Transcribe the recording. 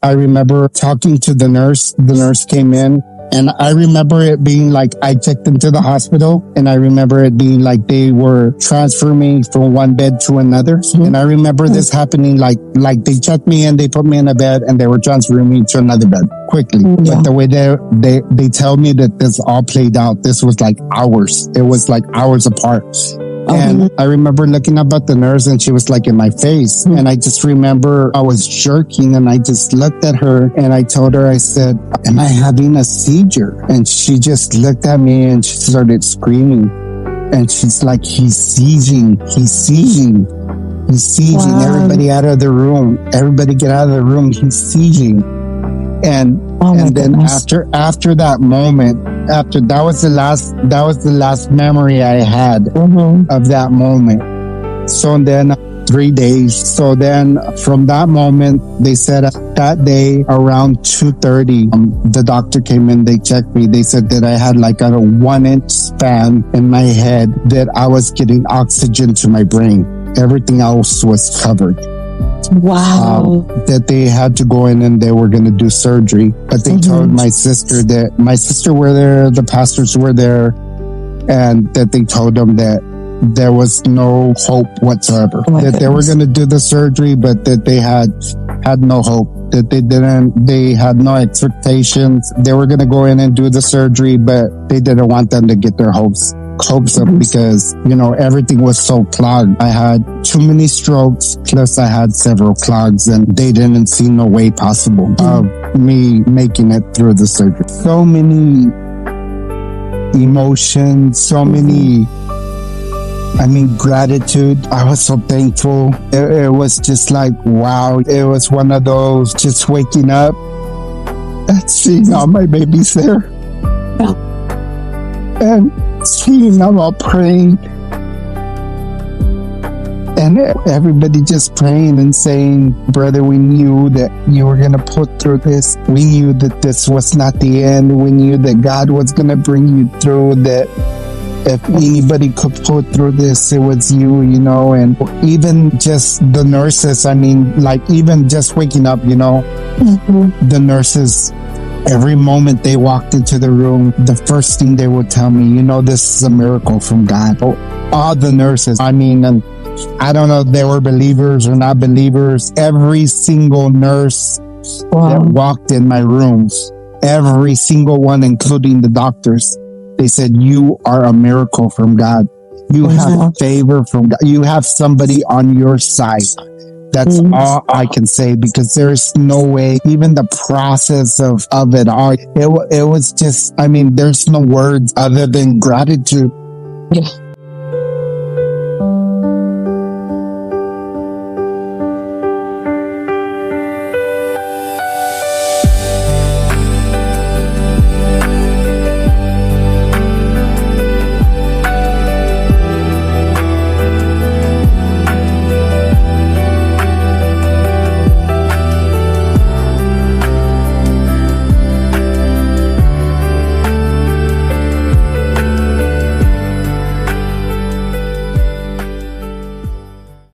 I remember talking to the nurse. The nurse came in. And I remember it being like I checked into the hospital, and I remember it being like they were transferring me from one bed to another. Mm-hmm. And I remember this happening like they checked me in, they put me in a bed, and they were transferring me to another bed quickly. Yeah. But the way they tell me that this all played out, this was like hours. It was like hours apart. And I remember looking up at the nurse, and she was like in my face. And I just remember I was jerking, and I just looked at her, and I told her, I said, am I having a seizure? And she just looked at me, and she started screaming. And she's like, he's seizing. Wow. Everybody out of the room. Everybody get out of the room. He's seizing. And then after that moment, that was the last memory I had of that moment. So then 3 days. So then from that moment, they said that day around 2:30, the doctor came in, they checked me. They said that I had like a 1-inch span in my head, that I was getting oxygen to my brain. Everything else was covered. Wow. That they had to go in and they were going to do surgery. But they told my sister were there, the pastors were there, and that they told them that there was no hope whatsoever. That they were going to do the surgery, but that they had no hope. That they had no expectations. They were going to go in and do the surgery, but they didn't want them to get their hopes up because, everything was so clogged. I had too many strokes, plus I had several clogs, and they didn't see no way possible of me making it through the surgery. So many emotions, so many, gratitude. I was so thankful. It was just like, wow. It was one of those just waking up and seeing all my babies there. Yeah. And seeing them all praying, and everybody just praying and saying, brother, we knew that you were going to put through this. We knew that this was not the end. We knew that God was going to bring you through, that if anybody could put through this, it was you, and even just the nurses, even just waking up, the nurses, every moment they walked into the room, the first thing they would tell me, this is a miracle from God. All the nurses, and I don't know if they were believers or not believers. Every single nurse that walked in my rooms, every single one, including the doctors, they said, you are a miracle from God. You have favor from God. You have somebody on your side. That's all I can say, because there's no way, even the process of it all, it was just, there's no words other than gratitude.